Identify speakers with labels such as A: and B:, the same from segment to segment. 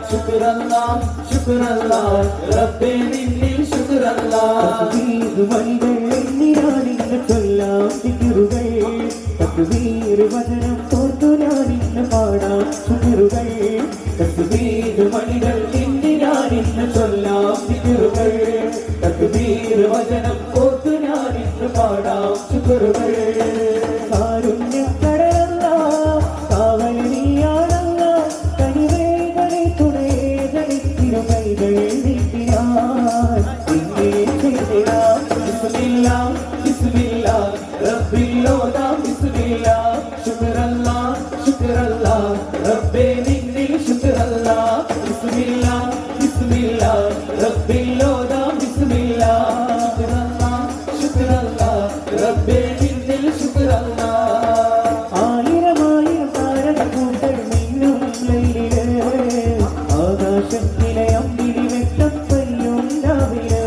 A: ശുക്രല്ലാ ശുക്രല്ലാ റബ്ബേ നിന്നിൽ ശുക്രല്ലാ
B: മണികളിന്ന് ചൊല്ലാം ദിക്റുകൾ തക്ബീർ വചനം ഓർത്തു ഞാനിന്ന് പാടാം ശുക്റുകൾ
A: തക്ബീർ മണികൾ ഇന്ന് ചൊല്ലാം ദിക്റുകൾ തക്ബീർ വചനം ഓർത്തു ഞാനിന്ന് പാടാം ശുക്റുകൾ
B: കാരുണ്യക്കടലല്ല കാവലിയാണല്ല കനിവേകളെ തുണയേകളെ തിരുകൈകൾ നീട്ടിയാൽ ചെയ്തിടാം
A: ബിസ്മില്ലാ ബിസ്മില്ലാ റബ്ബില്ലോദാ ബിസ്മില്ലാ ശുക്രല്ലാ ശുക്രല്ലാ റബ്ബേ നിന്നിൽ ശുക്രല്ലാ ബിസ്മില്ലാ ബിസ്മില്ലാ റബ്ബില്ലോദാ ബിസ്മില്ലാ ശുക്രല്ലാ ശുക്രല്ലാ റബ്ബേ നിന്നിൽ ശുക്രല്ലാ
B: ആയിരമായിരം താരകൂട്ടർ മിന്നും ലൈലില് ആകാശത്തിലെ അമ്പിളി വെട്ടപ്പയ്യും രാവിലെ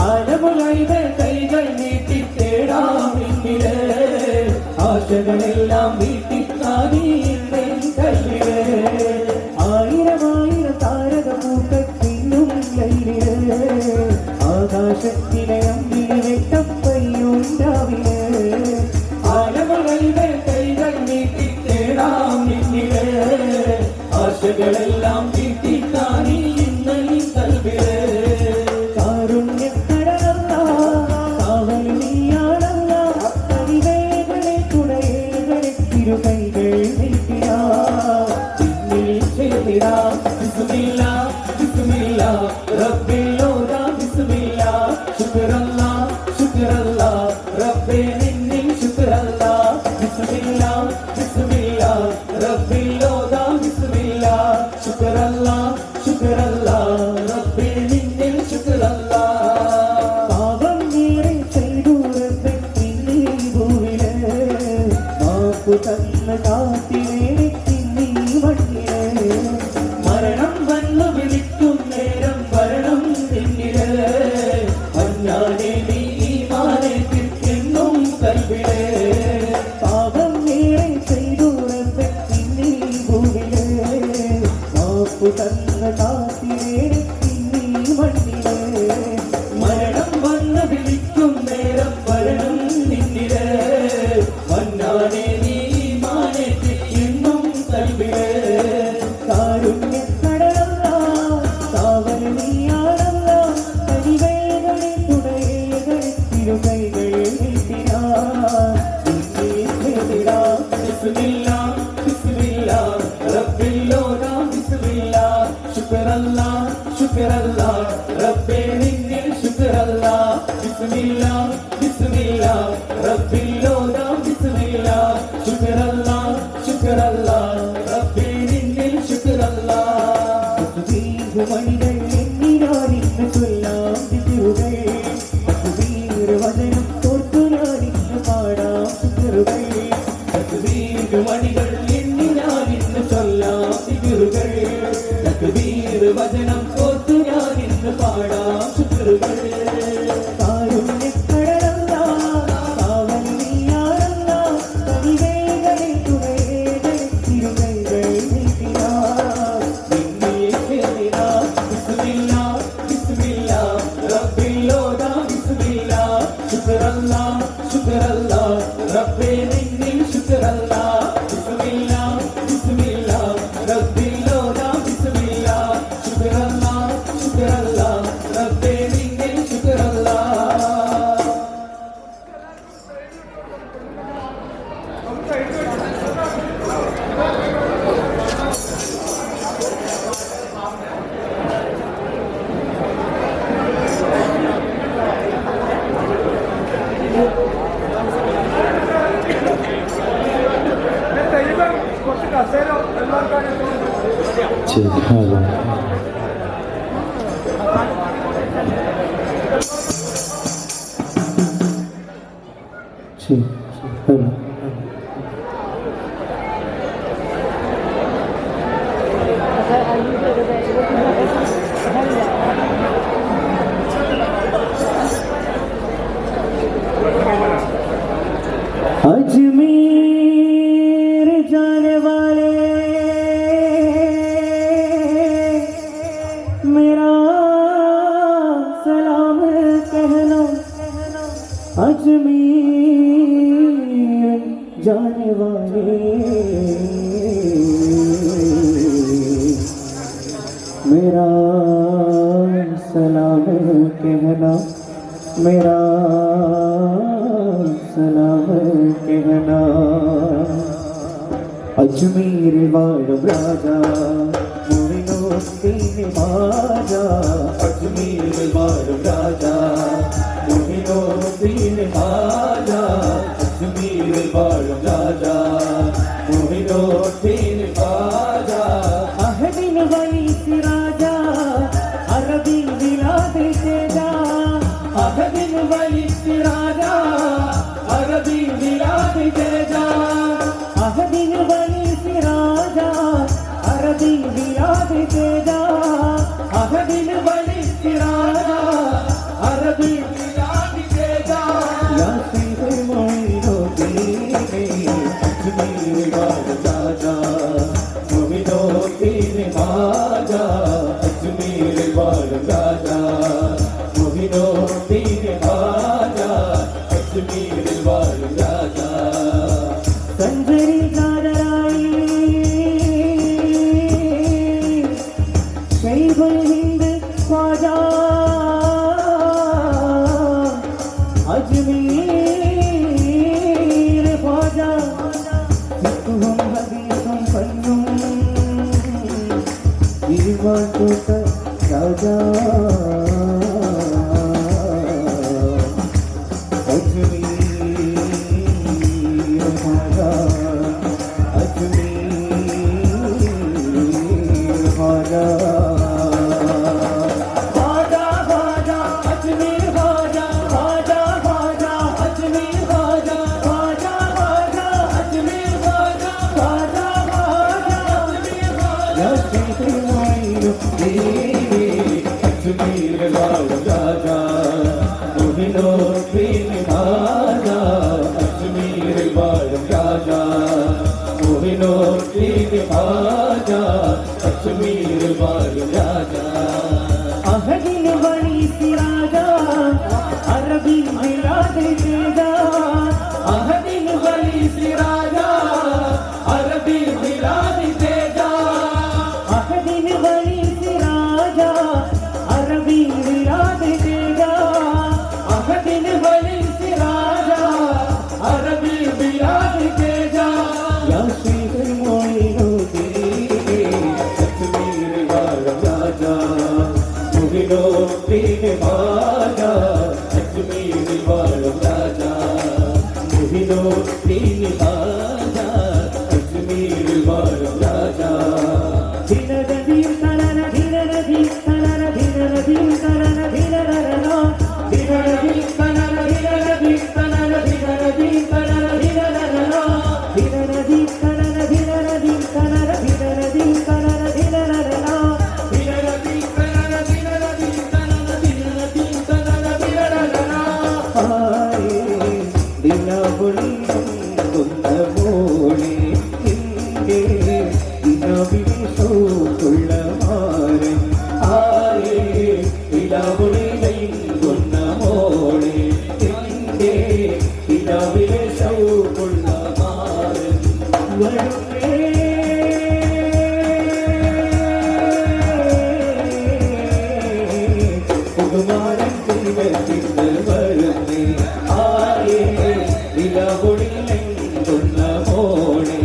A: ആലമുലൈകൾ കൈകൾ നീട്ടി തേടാം പിന്നില് ആശകളെല്ലാം വീട്ടിക്കാനീ കയ്യില്
B: ആയിരമായിരം താരകൂട്ടർ മിന്നും ലൈലില് ആകാശത്തിലെ അമ്പിളി വെട്ടപ്പയ്യും രാവിലെ
A: ആലമുലൈകൾ കൈകൾ നീട്ടി തേടാം പിന്നില് ആശകളെല്ലാം വീട്ടിക്കാനീ കൽവില്
B: കാരുണ്യക്കടലല്ല കാവലിയാണല്ല കനിവേകളെ തുണയേകളെ തിരുകൈകൾ നീട്ടിയാൽ
A: ചെയ്തിടാം ബിസ്മില്ലാ ബിസ്മില്ലാ റബ്ബില്ലോദാ ബിസ്മില്ലാ ശുക്രല്ലാ ശുക്രല്ലാ റബ്ബേ നിന്നിൽ ശുക്രല്ലാ ബിസ്മില്ലാ ബിസ്മില്ലാ റബ്ബില്ലോദാ ബിസ്മില്ലാ ശുക്രല്ലാ ശുക്രല്ലാ റബ്ബേ നിന്നിൽ ശുക്രല്ലാ
B: പാപം നീറെ ചെയ്തു റബ്ബിന്നീ ഭൂവില് മാപ്പു തന്ന കാത്തിലേക്കിന്നീ മണ്ണില്
A: മരണം വന്നു വിളിക്കും നേരം വരണം നിന്നില് അഞ്ഞാനെ നീ ഈമാനെ തിരിക്കെന്നും കൽവില്
B: പാപം നീറെ ചെയ്തു റബ്ബിന്നീ ഭൂവില് മാപ്പു തന്ന കാത്തിലേക്കിന്നീ മണ്ണില്
A: മരണം വന്നു വിളിക്കും നേരം വരണം നിന്നില് അഞ്ഞാനെ നീ ഈമാനെ തിരിക്കെന്നും കൽവില്
B: കാരുണ്യക്കടലല്ല കാവലിയാണല്ല കനിവേകളെ തുണയേകളെ തിരുകൈകൾ നീട്ടിയാൽ ചെയ്തിടാം
A: ബിസ്മില്ലാ ബിസ്മില്ലാ റബ്ബില്ലോദാ ബിസ്മില്ലാ ശുക്രല്ലാ ശുക്രല്ലാ റബ്ബേ നിന്നിൽ ശുക്രല്ലാ ബിസ്മില്ലാ ബിസ്മില്ലാ റബ്ബില്ലോദാ ബിസ്മില്ലാ ശുക്രല്ലാ ശുക്രല്ലാ റബ്ബേ നിന്നിൽ ശുക്രല്ലാ
B: മണികൾ എന്നിനാനിന്ന് ചൊല്ലാം ദിക്റുകൾ തക്ബീർ വചനം ഓർത്തു ഞാനിന്ന് പാടാം ശുക്റുകൾ
A: തക്ബീർ മണികൾ എണ്ണിനാനിന്ന് ചൊല്ലാം ദിക്റുകൾ തക്ബീർ വചനം ഓർത്തു ഞാനിന്ന് പാടാം ശുക്റുകൾ
B: കാരുണ്യക്കടലല്ല കാവലിയാണല്ല കനിവേകളെ തുണയേകളെ തിരുകൈകൾ നീട്ടിയാൽ
A: ബിസ്മില്ലാ ബിസ്മില്ലാ റബ്ബില്ലോദാ ബിസ്മില്ലാ ശുക്രല്ലാ ശുക്രല്ലാ റബ്ബേ നിന്നിൽ ശുക്രല്ലാ ബിസ്മില്ലാ ബിസ്മില്ലാ റബ്ബില്ലോദാ ബിസ്മില്ലാ ശുക്രല്ലാ ശുക്രല്ലാ റബ്ബേ നിന്നിൽ ശുക്രല്ലാ
B: अजमेर जाने वाले വാഴും രാജാ മുവിനോത്തിനി മാജാ
A: അജ്മീരിൽ വാഴും രാജാ മുഹിനോദ്ദീൻ ഹാജാ അജ്മീരിൽ വാഴും രാജാ മുഹിനോദ്ദീൻ ഹാജാ
B: അഹദിൻ വലി സിറാജാ അറബി വിലാദ് തേജാ
A: അഹദിൻ വലി സിറാജാ അറബി വിലാദ് തേജാ
B: അഹദിൻ വലി സിറാജാ അറബി വിലാദ് തേജാ
A: അഹദിൻ വലി സിറാജാ അറബി വിലാദ് തേജാ
B: യാ സീദ് മൊയ്നുദ്ദീൻ
A: അജ്മീരിൽ വാഴും രാജാ മുഹിനോദ്ദീൻ ഹാജാ അജ്മീരിൽ വാഴും രാജാ മുഹിനോദ്ദീൻ ഹാജാ അജ്മീരിൽ വാഴും രാജാ
B: സഞ്ജരി കാതരായി ശൈബുൽ ഹിന്ദ് ഖ്വാജാ അജ്മീർ ഖ്വാജാ ഫിഖ്ഹും ഹദീസും ഫന്നും ഇരുവാട്ടൂട്ട രാജാ അജ്മീർ ഖ്വാജാ അജ്മീർ ഖ്വാജാ
A: ഹാജാ ഹാജാ അജ്മീർ ഹാജാ ഹാജാ ഹാജാ അജ്മീർ ഹാജാ ഹാജാ ഹാജാ അജ്മീർ ഹാജാ ഹാജാ ഹാജാ അജ്മീർ ഹാജാ
B: യാ സീദ് മൊയ്നുദ്ദീൻ
A: അജ്മീർ വാഴും രാജാ മുഹിനോദ്ദീൻ ഹാജാ അജ്മീർ വാഴും രാജാ മുഹിനോദ്ദീൻ ഹാജാ അജ്മീർ വാഴും രാജാ
B: അഹദിൻ വലി സിറാജാ അറബി വിലാദ് തേജാ
A: അഹദിൻ വലി സിറാജാ അറബി വിലാദ് തേജാ
B: അഹദിൻ വലി സിറാജാ അറബി വിലാദ് തേജാ
A: അഹദിൻ വലി സിറാജാ അറബി വിലാദ് തേജാ
B: യാ സീദ് മൊയ്നുദ്ദീൻ
A: അജ്മീർ വാഴും രാജാ മുഹിനോദ്ദീൻ ഹാജാ അജ്മീർ വാഴും രാജാ മുഹിനോദ്ദീൻ ഹാജാ അജ്മീർ വാഴും രാജാ
B: ദിനനദീം കലന ദിനനദീം കലന ദിനനദീം കലന ദിനനരന
A: ദിനനദീം കനന ദിനനദീം കനന ദിനനദീം കനന ദിനനരന
B: ദിനനദീം കലന ദിനനദീം കലന ദിനനദീം കലന ദിനനരന
A: ദിനനദീം കനന ദിനനദീം കനന ദിനനദീം കനന ദിനനരന
B: ആയേ ദിനപുളി കുന്നമോളി ഇന്റെ ദിനവിളി സോക്കുള്ള മാരൻ
A: ആയേ ഇലവുളിലൈങ്കുന്ന മോളെ എന്റെ ഇലവിലെ ശൗക്കുള്ള മാരൻ
B: വരുന്നേ
A: കുമാരൻ തിരുവത്തിൽ വരുന്നേ ആയേ ഇലവുളിലൈങ്കുന്ന മോളെ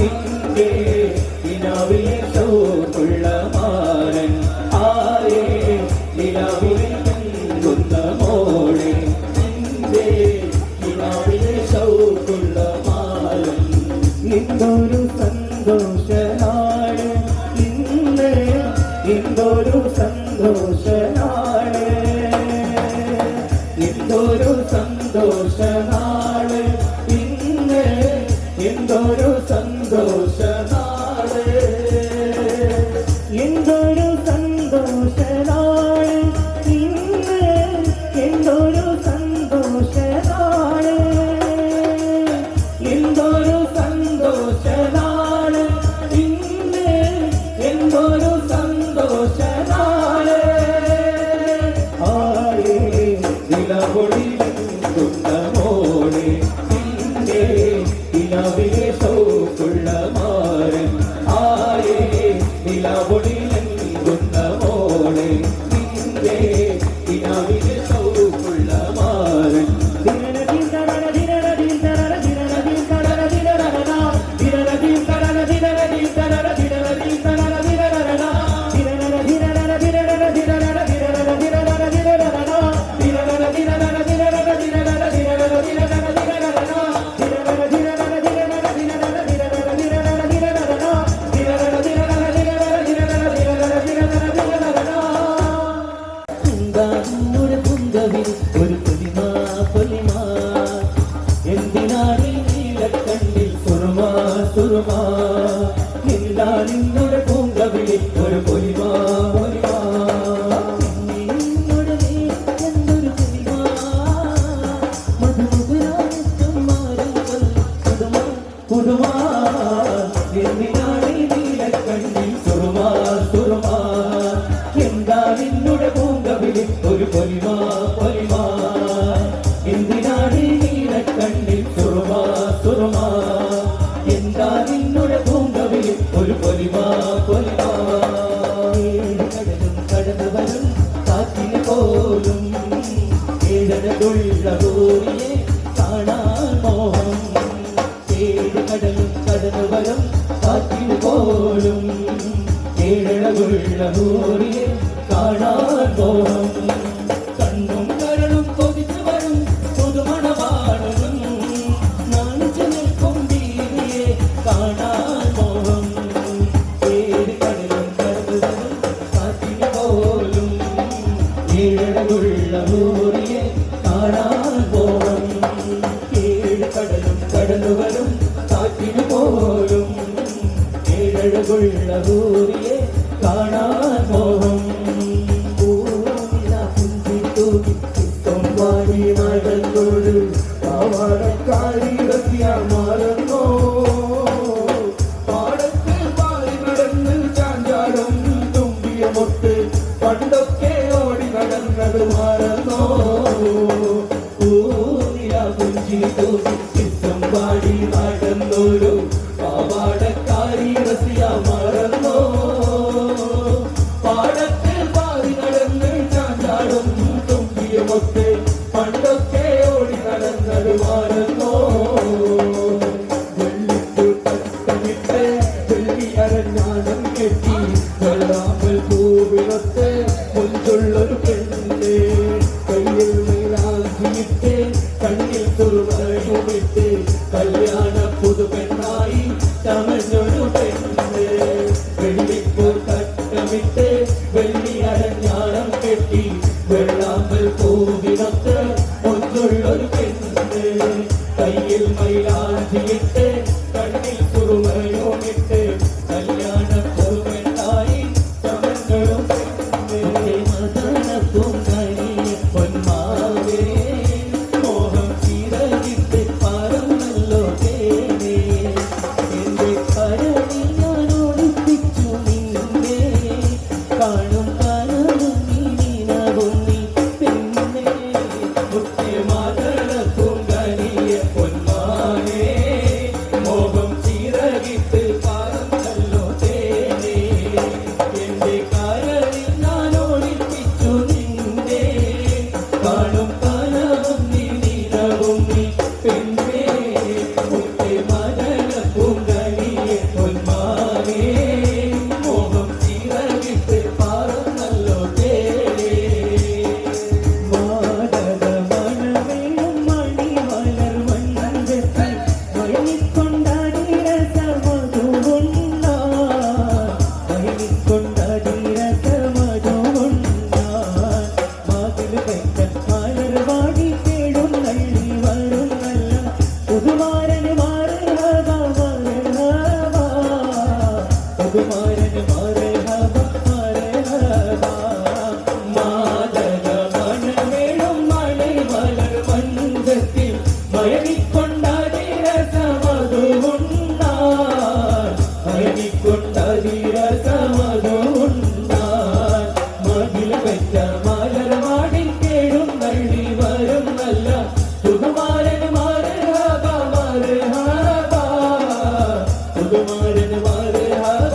A: എന്റെ ഇലവിലെ ശൗക്കുള്ള മാരൻ ആയേ ഇലവുളിലൈങ്കുന്ന മോളെ എന്റെ ഇലവിലെ ശൗക്കുള്ള മാരൻ
B: എന്തൊരു സന്തോഷനാണ് ഇന്ന് എന്തൊരു സന്തോഷനാണ്
A: എന്തൊരു സന്തോഷനാള് ഇന്ന് എന്തൊരു സന്തോഷനാള്
B: എന്തൊരു സന്തോഷനാണ് ഇന്ന് എന്തൊരു സന്തോഷനാണ്
A: എന്തൊരു സന്തോഷനാള് ഇന്ന് എന്തൊരു സന്തോഷനാള്
B: ആയേ
A: നിലപൊളിക്കുന്ന മോളെ നിന്റെ ഇലവിലെ സൗക്കുള്ള മാരൻ ആയേ നിലപൊളിക്കുന്ന മോളെ നിന്റെ ഇലവിലെ സൗക്കുള്ള മാരൻ
B: ദിനനദീം കലന ദിനനദീം കലന ദിനനദീം കലന ദിനനരന
A: ദിനനദീം കനന ദിനനദീം കനന പൊലിമാ പൊലിമാ കടലും കടന്നു വരും കാറ്റിന് പോലും ഏഴരകുള്ള ഭൂമിയെ കാണാൻ മോഹം ഏഴ് കടലും കടന്നു വരും കാറ്റിന് പോലും ഏഴരകുള്ള ഭൂമിയെ കാണാൻ മോഹം കണ്ണും കരളും കൊതിച്ചു വരും പുതുമണവാളും നാണിച്ചു നിൽക്കും ദീവിയെ കാണാൻ മോഹം ഏഴ് കടലും കടന്നു വരും കാറ്റിന് പോലും ഏഴരകുള്ള ഭൂമിയെ കാണാൻ മോഹം ഏഴ് കടലും കടന്നു വരും കാറ്റിന് പോലും ഏഴരകുള്ള ഭൂമിയെ കാണാൻ മോഹം വാടി നടന്നോട് പാവാടക്കാരി റസിയ മാറുന്നോ പാടത്തിൽ പാടി നടന്ന് ചാഞ്ചാടും തുമ്പിയ മൊട്ട് പണ്ടൊക്കെ ഓടി നടന്നത് മാറുന്നോ ഊരിയ കുഞ്ചി തൂക്കി ചിത്തം പാടി നടന്നോരു പാവാടക്കാരി റസിയ മാറുന്നോ പാടത്തിൽ പാടി നടന്ന് ചാഞ്ചാടും തുമ്പിയ മൊട്ട് പണ്ടൊക്കെ ഓടി നടന്നത് മാറുന്നോ വെള്ളിട്ടു തട്ടമിട്ട് വെള്ളി അരഞ്ഞാണം കെട്ടി വെള്ളാമ്പൽ പൂവിനൊത്ത് മുഞ്ചുള്ളൊരു പെണ്ണ് കയ്യിൽ മൈലാഞ്ചിയിട്ട് കണ്ണിൽ തുറുമയുമിട്ട് കല്യാണ പുതുപെണ്ണായി ചമഞ്ഞൊരു പെണ്ണ് വെള്ളിപ്പൂ തട്ടമിട്ട് വെള്ളി അരഞ്ഞാണം കെട്ടി വെള്ളാമ്പൽ പൂവിനൊത്ത് ഒന്നുള്ളൊരു പെണ്ണ് കയ്യിൽ മൈലാഞ്ചിയിട്ട് കണ്ണിൽ കുറുമയോമിട്ട് കല്യാണ പുതുപെണ്ണായി ചമഞ്ഞൊരു പെണ്ണ് മദനപ്പും കരിയ പൊന്മാവേ മോഹം ചിറകിട്ട് പറന്നല്ലോ തേനേ എന്റെ കരളിൽ ഞാൻ ഒളിപ്പിച്ചു നിന്നെ കാണും കനവും നീ നിനവും നീ പെണ്ണേ മുത്തേ മദനപ്പും കരിയ പൊന്മാവേ മോഹം ചിറകിട്ട് പറന്നല്ലോ തേനേ എന്റെ കരളിൽ ഞാൻ ഒളിപ്പിച്ചു നിന്നെ കാണും കനവും നീ നിനവും നീ പെണ്ണേ മുത്തേ മദനപ്പും കരിയ പൊന്മാവേ മോഹം ചിറകിട്ട് പറന്നല്ലോ തേനേ
B: മാതക മനമേളും മണിമലർ മഞ്ചത്തിൽ മയങ്ങിക്കൊണ്ടാടി രസമധുവുണ്ടാ മയങ്ങിക്കൊണ്ടാടി രസമധുവുണ്ടാ മാതിൽ പെറ്റ മലർ വാടി കേടും നള്ളി വരും നല്ല പുതുമാരന് മാറുഹവ പുതുമാരന് മാറുഹവ
A: മാതക മനമേളും മണിമലർ മഞ്ചത്തിൽ മയങ്ങിക്കൊണ്ടാടി രസമധുവുണ്ടാൻ മയങ്ങിക്കൊണ്ടാടി രസമധുവുണ്ടാൻ മതിൽ പെറ്റ മലർ വാടി കേടും നള്ളി വരും നല്ല പുതുമാരന് മാറുഹവ പുതുമാരന് മാറുഹവ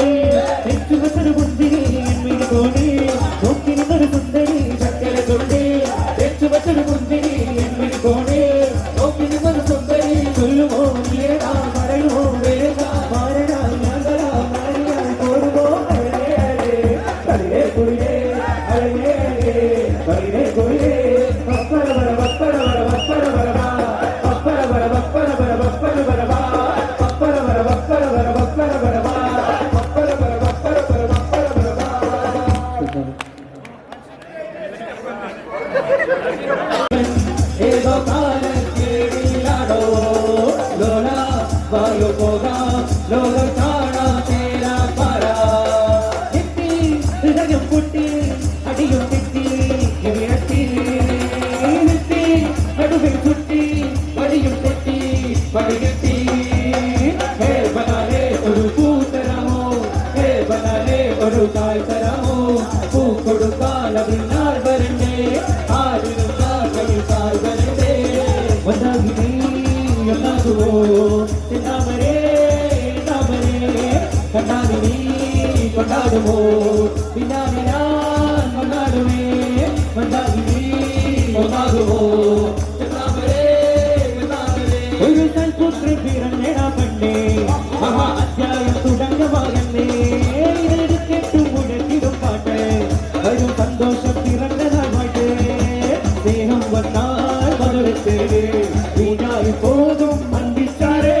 B: കൊണ്ടേ തെറ്റുവച്ചൊരു മുന്തിരി എന്മിഴി കോണേ നോക്കി നിന്നൊരു സുന്ദരി ചക്കര കൊണ്ടേ തെറ്റുവച്ചൊരു മുന്തിരി എന്മിഴി കോണേ നോക്കി നിന്നൊരു സുന്ദരി ചൊല്ലുമോ നീടാ പറയുമോ വേഗ മാറടാ ഞങ്ങളാ മാറിയാൽ പോരുമോ കളിയേ കുളിയേ അഴകേ കളിയേ കുളിയേ പപ്പട വര പപ്പട വര പപ്പട വര പപ്പട വര പപ്പട വര പപ്പട വര പപ്പട വര പപ്പട വര പപ്പട വര പപ്പട വര പപ്പട വര പപ്പട വര ഏതോ കാലക്കേടിലാടോ ലോല വായു പോകാം ലോകം കാണാം ചേരാ പാരാ എത്തി ഹൃദയം പൊട്ടി അടിയും തെറ്റി വിരട്ടി നിർത്തി നടുവിൽ ചുറ്റി വടിയും തെറ്റി വടികെട്ടി ഹേ ബനാലേ ഒരു പൂത്തരമോ ഹേ ബനാലേ ഒരു കായ് തരമോ പൂ കൊടുക്കാൻ അതിനാൽ വരണ്ടേ ആരിലും കാക്കയിൽ കാൽ വരണ്ടേ ഒന്നാകി നീ ഒന്നാകുമോ താമരേ താമരേ കണ്ണാടി നീ കൊണ്ടാടുമോ പിന്നാലെ ഞാൻ കൊണ്ടാടുമേ ഒന്നാകി നീ ഒന്നാകുമോ താമരേ താമരേ ഒരു സൽപുത്രി പിറന്നേടാ പണ്ടേ മഹാ അധ്യായം തുടങ്ങുവായെന്നേ ഇത് കേട്ടു മുടക്കിടും പാട്ട് വരും സന്തോഷം പിറന്നതാ പാട്ട് സ്നേഹം വന്നാൽ മധുരത്തേര് വീണായി പോകും മന്ദിച്ചാരേ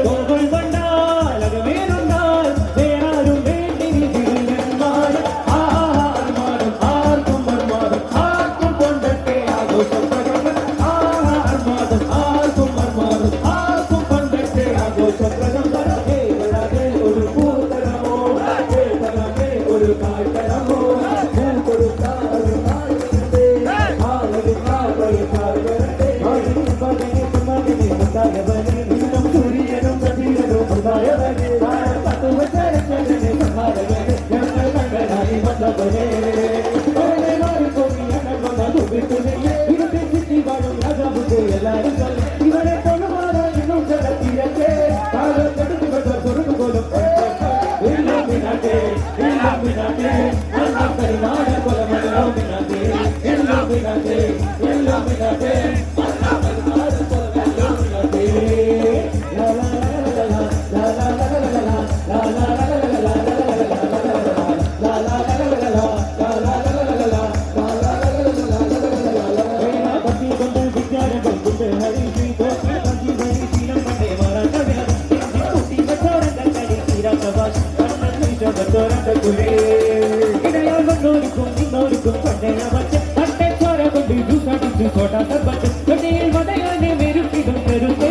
B: കോകൾ വന്നാൽ അകമേലുണ്ടാൽ വേറാരും വേണ്ടി വിരുന്നന്മാർ ആർമാരും ആർക്കും മർമാരും ആർക്കും കൊണ്ടത്തെ ആഘോഷം പ്രകടനം ആർമാരും ആർക്കും മർമാരും ആർക്കും കൊണ്ടത്തെ ആഘോഷം പ്രകടനം ഒരു പൂതരമോ ഒരു കാഴ്ചരമോ കൊടുക്കാൻ ഒരു കാഴ്ച ആളുകൾ ഇവരെ കൊണ്ടുപോകും ജലത്തിരത്തെ പൊറുകൊലും ഇല്ലുമിനാട്ടെ ഇല്ലുമിനാട്ടെ അന്നപ്പരിനാട കൊലമലോമിനാട്ടെ ഇല്ലുമിനാട്ടെ ഇല്ലുമിനാട്ടെ അന്നപ്പരിനാട കൊലമലോമിനാട്ടെ ലാ ലാ ലാ ലാ ലാ ലാ ലാ ഇടയാകുന്നോർക്കും ഇന്നോർക്കും പണ്ടേന പച്ച പണ്ടേ ചോര കൊണ്ട് ജ്യൂസടിച്ച് ചോട്ടാ സർബത്ത് തൊട്ടിയിൽ വടയാനെ മെരുക്കിടും പെരുത്തേ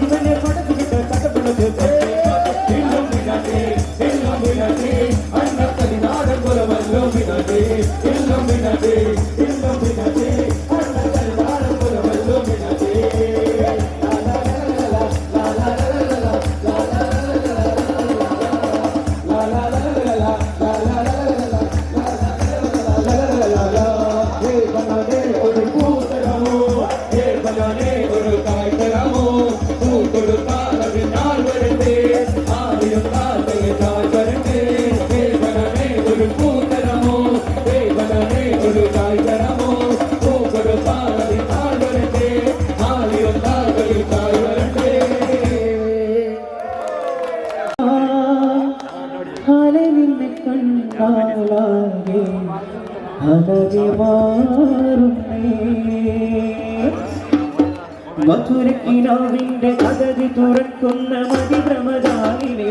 B: ഇവനെ പടച്ചു വിട്ട് കടപ്പെടുത്ത് എല്ലാം വിനാട്ടെ അന്നത്തതിനാടൻ കൊലമല്ലോ വിനാട്ടെ എല്ലാം വിനാട്ടെ അന്നത്തതിനാടൻ കൊലമല്ലോ വിനാട്ടെ ഒരു കായ്ത്തരമോ പൂ കൊടുക്കാൻ അതിനാൽ വരണ്ടേ ആദ്യം കാത്തയെ താൽ വരണ്ടേ ഒരു പൂത്തരമോ ഒരു കായ്ത്തരമോ പൂ കൊടുക്കാൻ അതിനാൽ വരണ്ടേ ആദ്യം കാത്തയെ താൽ വരണ്ടേ നിന്നെ കണ്ടാലാകെ അകലെ മാറുന്നേ മധുരക്കിനാവിന്റെ കഥകി തുറക്കുന്ന മതിഭ്രമദാനിനി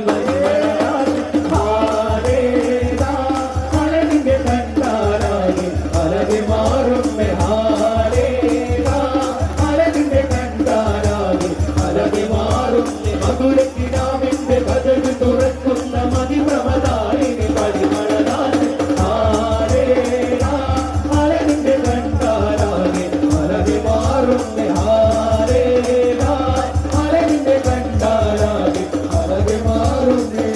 B: അലവിന്റെ കണ്ടാലാകെ അലവി മാറുന്നേ അലവിന്റെ കണ്ടാലാകെ അലവി മാറുന്നേ മധുരക്കിനാവിന്റെ കഥകി തുറക്കുന്ന മതിഭ്രമദാനിനി അലവിന്റെ കണ്ടാലാകെ അലവി മാറുന്നേ അലവിന്റെ കണ്ടാലാകെ അലവി മാറുന്നേ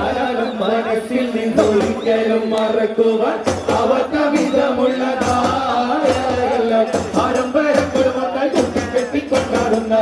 A: ആരാലും മനസ്സിൽ നിന്നൊരിക്കലും മറക്കുവാൻ അവർ കവിതമുള്ളതായ പാരമ്പര്യങ്ങളും കെട്ടിക്കൊണ്ടാടുന്ന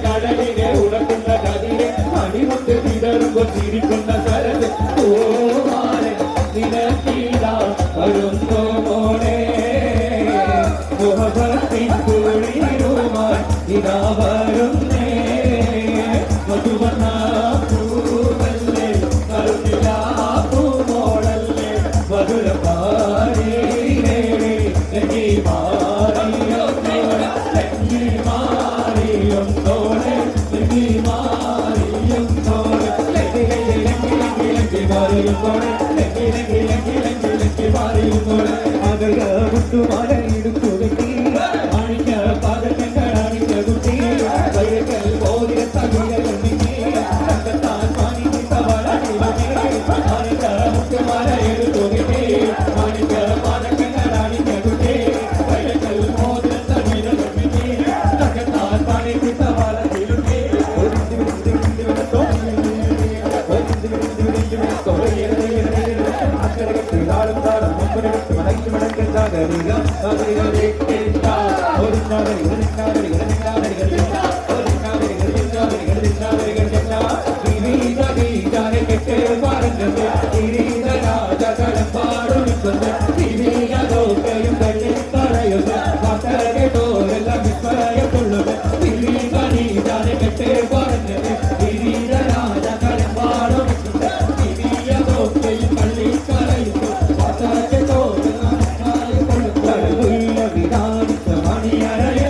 A: കടലിനെ ഉടക്കുന്ന കതിരെ അടിമുട്ട് വിടരുമ്പോൾ ചിരിക്കുന്ന സരസ് നിനക്കീടാ വരുന്നു മോനെ മുഹബത്തിൻ കുളിരുമായി ഇതാ വരുന്നേ മധുവർണ്ണ പൂവല്ലേ കരുണിലാ പൂമോളല്ലേ മധുര പാരീരേ ലങ്കി മാറിയോ ലങ്കി മാറിയും തോളെ ലങ്കി മാറിയും തോളെ ലങ്കി ലങ്കി ലങ്കി ലങ്കി മാറിയും തോളെ ലങ്കി ലങ്കി ലങ്കി ലങ്കി ലങ്കി മാറിയും തോളെ മകര മുട്ടുമാല ഇടുത്തു വെട്ടി മാണിക്ക പാദങ്ങൾ അണിഞ്ഞ കുട്ടി വയക്കൽ പോതിര തകില കണ്ണിക്ക് തങ്കത്താൻ മാണിക്ക വളടി മാണിക്ക മുട്ടുമാല ഇടുത്തു വെട്ടി മാണിക്ക പാദങ്ങൾ അണിഞ്ഞ കുട്ടി വയക്കൽ പോതിര തകില കണ്ണിക്ക് തങ്കത്താൻ മാണിക്ക വളടി മണിയറയ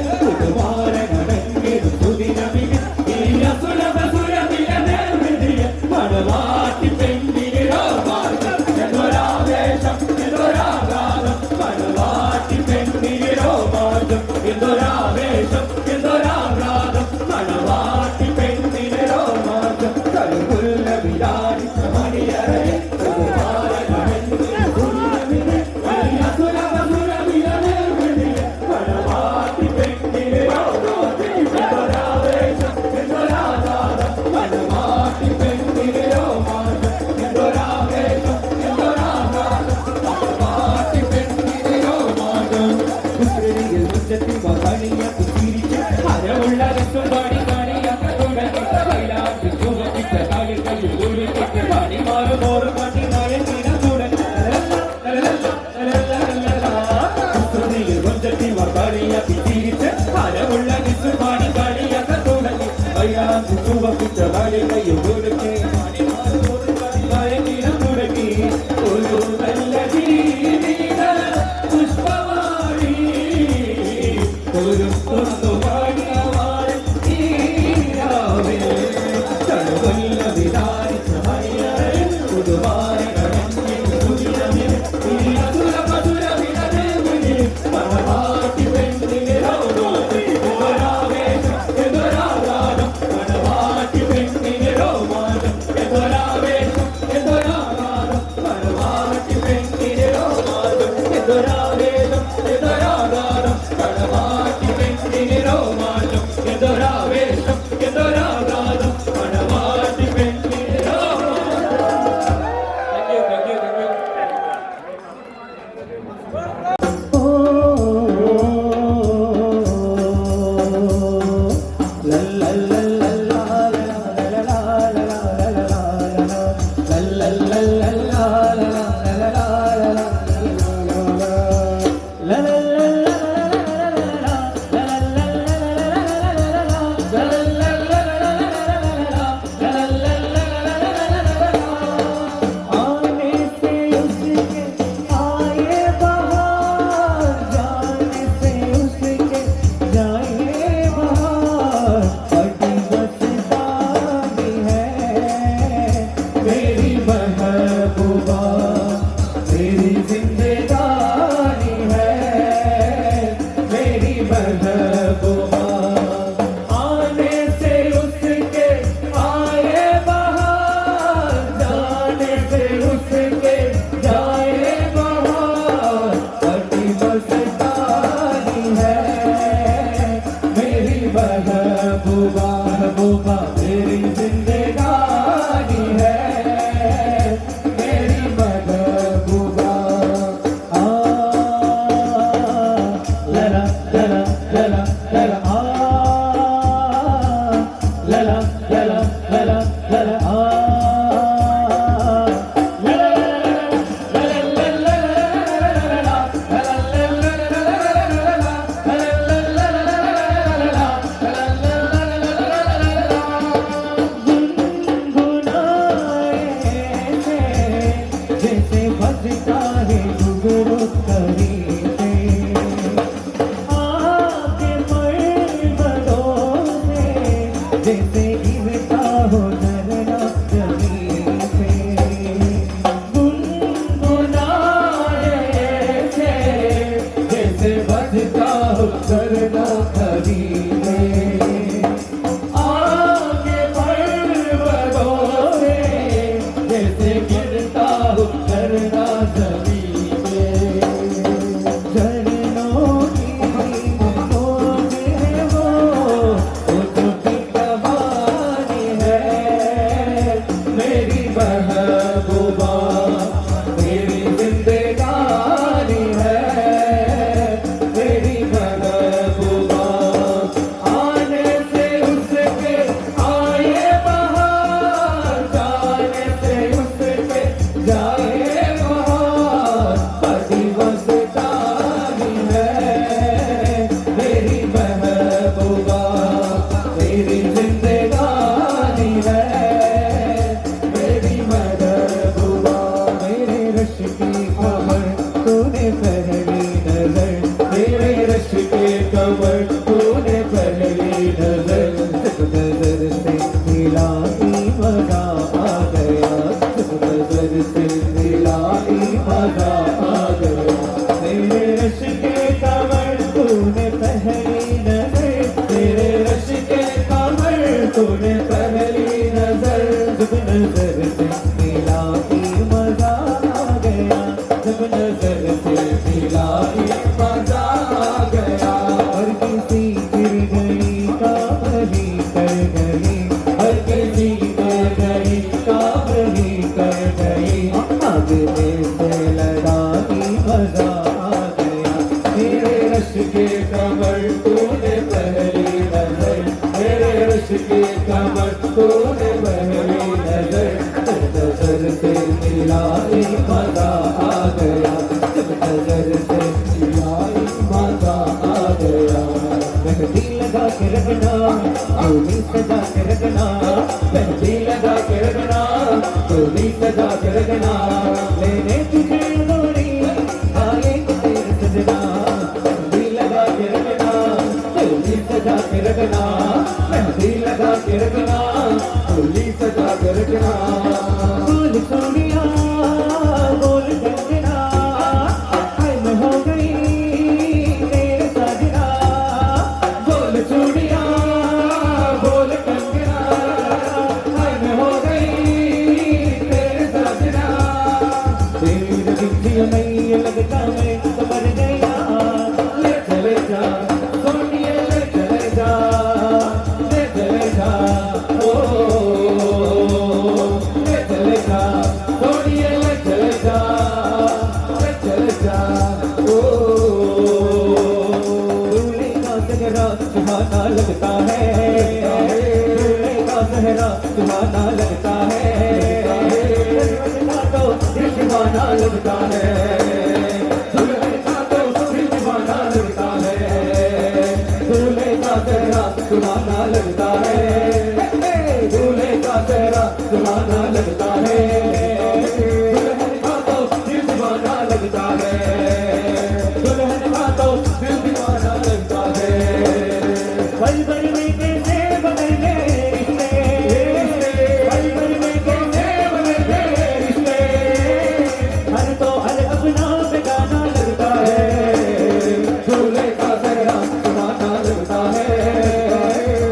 A: कमर तूने मेहंदी लगा के रखना, चोली सजा के रखना,
B: लेने तुझे गोरी आएंगे तेरे सजना।
A: मेहंदी लगा के रखना, चोली सजा के रखना, मेहंदी लगा के रखना, चोली सजा के रखना।
B: बोल सोनिया बोल कंगना, मैं हो गई तेरे सजना।
A: बोल चूड़िया बोल कंगना, मैं हो गई तेरे सजना।
B: तेरी बिंदियों नहीं लगता मैं तो मर गया।
A: ले चले जा सोनिया, ले चले जा, ले चले जा, ओ ले चले जा सोनिया, ले चले जा, ले चले जा, ओ
B: दूल्हे का सहरा सुहाना लगता है, दूल्हे का सहरा सुहाना लगता है। तो दिल दीवाना लगता है,
A: दुल्हन का तो दिल दीवाना लगता है,
B: दूल्हे का सहरा सुहाना लगता है,
A: दूल्हे का चेहरा सुहाना लगता है, दुल्हन का तो दिल दीवाना लगता है, दुल्हन का तो दिल दीवाना लगता है।
B: पल भर में कैसे बदल गए रिश्ते, पल भर में कैसे बदल गए रिश्ते। हर तो हर अपना बेगाना लगता है,
A: दूल्हे का चेहरा सुहाना लगता है,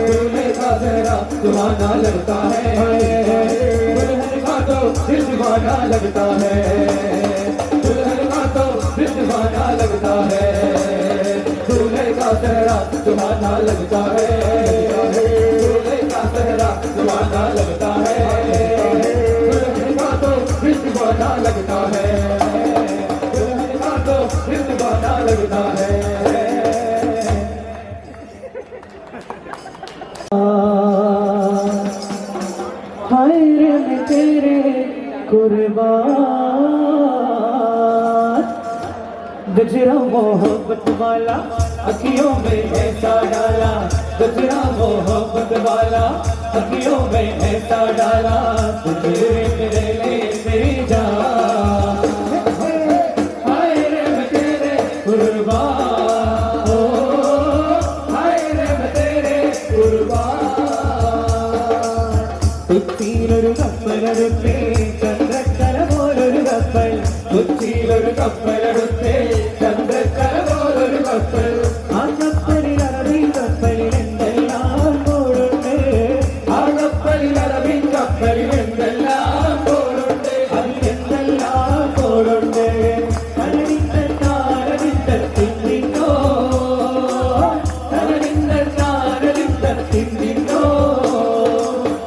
A: दूल्हे का चेहरा सुहाना लगता है, दुल्हन का तो दिल दीवाना लगता है, दुल्हन का तो दिल दीवाना लगता है, दूल्हे का चेहरा सुहाना लगता है, दूल्हे का चेहरा सुहाना लगता है, दुल्हन का तो दिल दीवाना लगता है, दुल्हन का तो दिल दीवाना लगता है।
B: हाय रे मैं तेरे कुर्बान। गजरा मोहब्बत वाला अखियों में ऐसा डाला, गजरा मोहब्बत वाला अखियों में ऐसा डाला। तुझे मेरे लिए मेरी जान,
A: हाय रे मैं तेरे
B: कुर्बान।
A: ओ हाय रे मैं तेरे कुर्बान।
B: കൊച്ചിയിലൊരു കപ്പലെടുത്തേ ചന്ദ്രക്കര പോലൊരു കപ്പൽ,
A: കൊച്ചിയിലൊരു കപ്പലെടുത്തേ ചന്ദ്രക്കര പോലൊരു കപ്പൽ,
B: ആ കപ്പലിൽ അറബി കപ്പലിൽ എന്തെല്ലാം കൂടുണ്ട്,
A: ആ കപ്പലിൽ അറബി കപ്പലിൽ എന്തെല്ലാം പോലുണ്ട്,
B: അതിൽ എന്തെല്ലാം കൂടുണ്ട്. കരടിന്റെ താരടിന്റെ തിന്നിന്നോ,
A: കരടിന്റെ താരടിന്റെ തിന്നിന്നോ,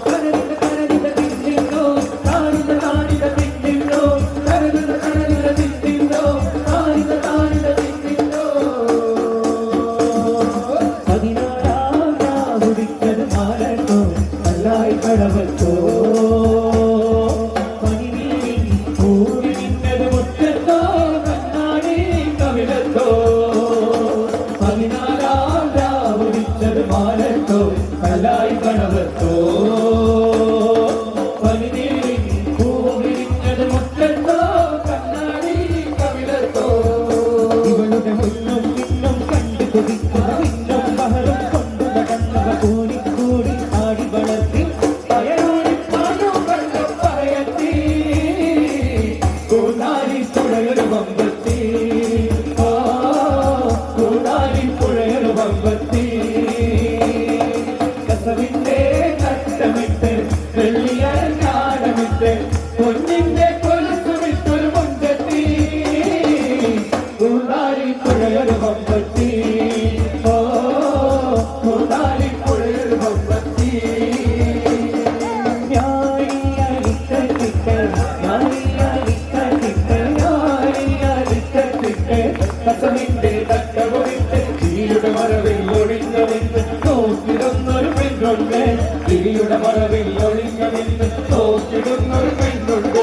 B: കരടിന്റെ തിന്നിന്നോ, താടിന്റെ താടിന്റെ തിന്നിന്നോ,
A: കരടിന്റെ കരടിന്റെ തിന്നിന്നോ, താടിന്റെ താടിന്റെ തിന്നിന്നോ.
B: 16 രാവുദിച്ചത് മാലട്ടോ നല്ലായി കടവത്തോ, പനിനീരിൻ പൂവിൽ നിന്നത് മുറ്റത്തോ കണ്ണാടി കവിളത്തോ. 16 രാവുദിച്ചത് മാലട്ടോ നല്ലായി കടവത്തോ, പനിനീരിൻ പൂവിൽ നിന്നത് മുറ്റത്തോ കണ്ണാടി കവിളത്തോ. ഇവളുടെ മുന്നും പിന്നും കണ്ടു കൊതിക്കുന്ന പിന്നും ബഹളം കൊണ്ടു നടന്നവ കൂടിക്കൂടി ആടി വളർത്തി പയറൂരി പാടും
A: കണ്ടു പറയത്തി കൂടാലി പുഴയൊരു വമ്പത്തി, ആ കൂടാലി പുഴയൊരു വമ്പത്തി.
B: കസവിന്റെ
A: തട്ടമിട്ട് വെള്ളിയാടമിട്ട് പൊന്നിന്റെ കൊലുസുമിട്ടൊരു മുഞ്ചത്തി, കൂടാലി പുഴയൊരു വമ്പത്തി, ഓ കൂടാലി പുഴയൊരു വമ്പത്തി. കസവിന്റെ തട്ടമിട്ട് തീയുടെ മറവിൽ ഒളിഞ്ഞു നിന്ന് നോക്കിടുന്നൊരു പെണ്ണുണ്ട്, തിരിയുടെ മറവിൽ ഒളിഞ്ഞു നിന്ന് നോക്കിടുന്നൊരു പെണ്ണുണ്ട്.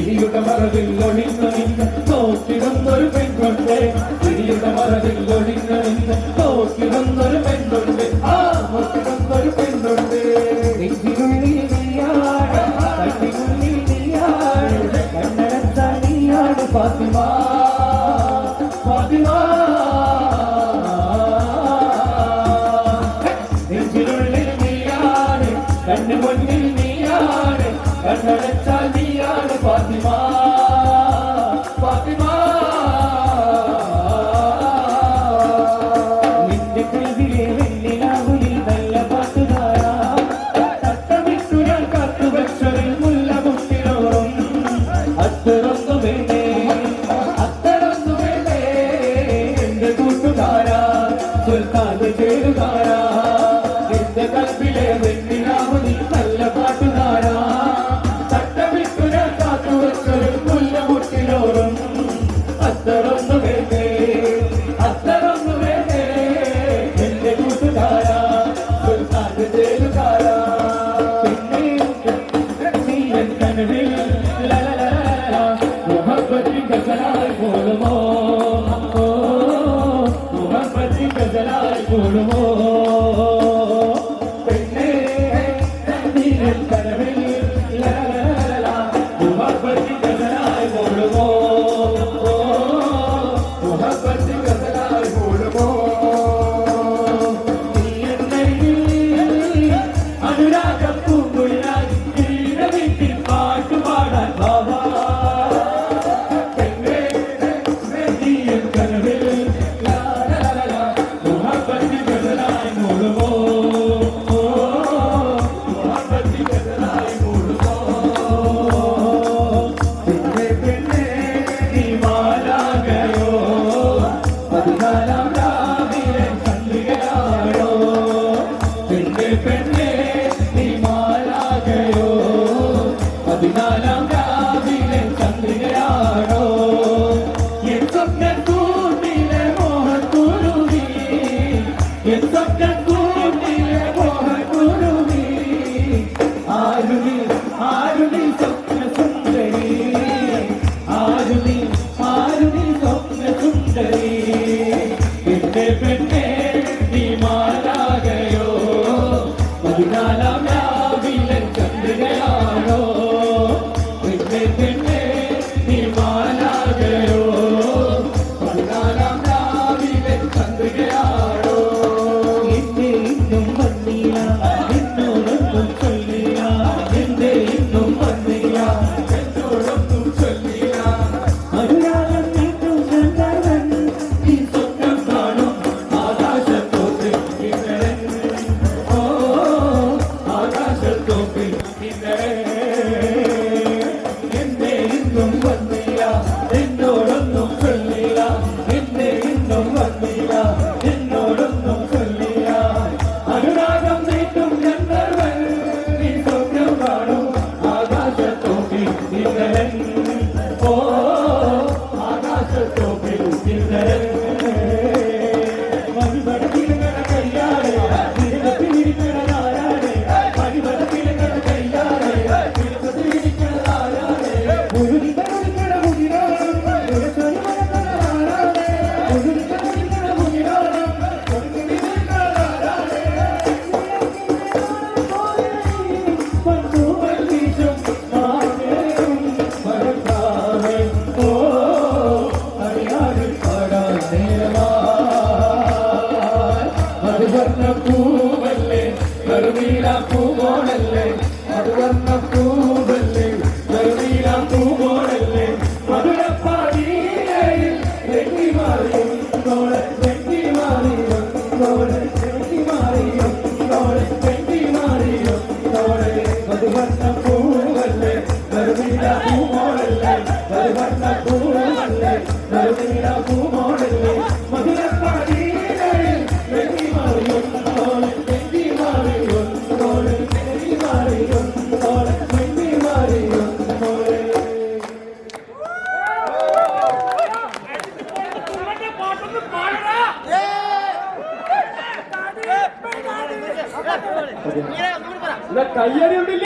A: ചിരിയുടെ മറവിൽ ഒളിഞ്ഞു നിന്ന് നോക്കിടുന്നൊരു പെൺകുണ്ട് ചിരിയുടെ മറവിൽ ഒളിഞ്ഞു നിന്ന് നോക്കിടുന്നൊരു പെൺകുണ്ട് ആ നോക്കിടുന്നൊരു പെൺകുണ്ട് നെഞ്ചിനുള്ളിൽ നീയാണ് കണ്ണിനുള്ളിൽ നീയാണ് കണ്ണടച്ച നീയാണ് ഫാത്തിമ ഫാത്തിമ നെഞ്ചിനുള്ളിൽ നീയാണ് കണ്ണു മുന്നിൽ നീയാണ് കണ്ണടച്ചാൽ നീയാണ് ഫാത്തിമ ഫാത്തിമ നിന്റെ കൽവിലെ വെണ്ണിലാവുലിൽ നല്ല പാട്ടുകാരാ തട്ടമിട്ടു ഞാൻ കാത്തുവച്ചതിൽ മുല്ല മുട്ടിലോറും അത്തരൊന്നു വേണ്ടേ അത്തരൊന്നു വേണ്ടേ എന്റെ കൂട്ടുകാരാ സുൽത്താന്റെ ചേരുകാരാ എന്റെ കൽവിലെ വെണ്ണിലാവുലിൽ നല്ല പാട്ടുകാരാ തട്ടമിട്ടു ഞാൻ കാത്തുവച്ചതിൽ മുല്ല മുട്ടിലോറും അത്തരൊന്നു വേണ്ടേ അത്തരൊന്നു വേണ്ടേ എന്റെ കൂട്ടുകാരാ സുൽത്താന്റെ ചേരുകാരാ പിന്നെ നീ എൻ കനവിൽ മുഹബ്ബത്തിൻ ഗസലായി പോടുമോ മുഹബ്ബത്തിൻ ഗസലായി പോടുമോ പിന്നെ നീ എൻ കനവിൽ മുഹബ്ബത്തിൻ ഗസലായി പോടുമോ മുഹബ്ബത്തിൻ ഗസലായി പോടുമോ നീ എന്നരികിൽ അനുരാഗപ്പൂങ്കുഴലായി കിരീട വീട്ടിൽ പാട്ടുപാടാൻ ബാബാ നീ എൻ കനവിൽ മുഹബ്ബത്തിൻ ഗസലായി പോടുമോ മുഹബ്ബത്തിൻ ഗസലായി പോടുമോ പിന്നെ പിന്നെ നീ മാലാകയോ പതിനാലാം രാവിലെ കല്ലുകയാണോ പിന്നെ പിന്നെ നീ മാലാകയോ പതിനാലാം രാവിലെ ചന്ദ്രികയാണോ എൻ സ്വപ്നക്കൂട്ടിലെ മോഹക്കുരുവി എൻ സ്വപ്നക്കൂട്ടിലെ മോഹക്കുരുവി ആരുണി ആരുണി സ്വപ്ന സുന്ദരി ആരുണി ആരുണി സ്വപ്ന സുന്ദരി പിന്നെ പിന്നെ നീ മാലാകയോ പതിനാലാം രാവിലെ ചന്ദ്രികയാണോ പിന്നെ പിന്നെ നീ മാലാകയോ പതിനാലാം രാവിലെ ചന്ദ്രികയാണോ എന്റെ ഇന്നും വന്നില്ല എന്നോടൊന്നും ചൊല്ലില്ല എന്റെ ഇന്നും വന്നില്ല എന്നോടൊന്നും ചൊല്ലില്ല അനുരാഗം നീട്ടും ഗന്ധർവൻ ഈ സ്വപ്നം കാണും ആകാശത്തോപ്പിൽ ഇന്നലെ ഓ ആകാശത്തോപ്പിൽ ഇന്നലെ എന്നെ ഇന്നും വന്നില്ല എന്നോടൊന്നും ചൊല്ലില്ല എന്നെ ഇന്നും വന്നില്ല എന്നോടൊന്നും ചൊല്ലില്ല അനുരാഗം നീട്ടും ഗന്ധർവൻ ഈ സ്വപ്നം കാണും ആകാശത്തോപ്പിൽ ഇന്നലെ ഓ ആകാശത്തോപ്പിൽ ഇന്നലെ മണിമടക്കിലുകട കയ്യാടെ തിരുപ്പത്തിരിക്കണതാരാടെ മണിമടക്കിലുകട കയ്യാടെ തിരുപ്പത്തിരിക്കണതാരാടെ ഉരുളിക്കട മുകിലോളം ഉരുളിക്കട മുകിലോളം പന്തൂവൽ വീശും മാവേറും മറക്കാതെ ഓ അറിയാതെ പാടാൻ നേരമാ മധുവർണ്ണ പൂവല്ലേ കരുനീല പൂവോളല്ലേ മധുവർണ്ണ പൂവല്ലേ കരുനീല പൂവോളല്ലേ മധുരപ്പാടിയിൽ വെട്ടിമാറിയും തോളെ വെട്ടിമാറിയും തോളെ വെട്ടിമാറിയും തോളെ വെട്ടിമാറിയും തോളെ മധുവർണ്ണ പൂവല്ലേ കരുനീല പൂവോളല്ലേ മധുവർണ്ണ പൂവല്ലേ കരുനീല പൂവോളല്ലേ മധുരപ്പാടിയിൽ വെട്ടിമാറിയും തോളെ വെട്ടിമാറിയും തോളെ വെട്ടിമാറിയും തോളെ വെട്ടിമാറിയും തോളെ
C: കയ്യടി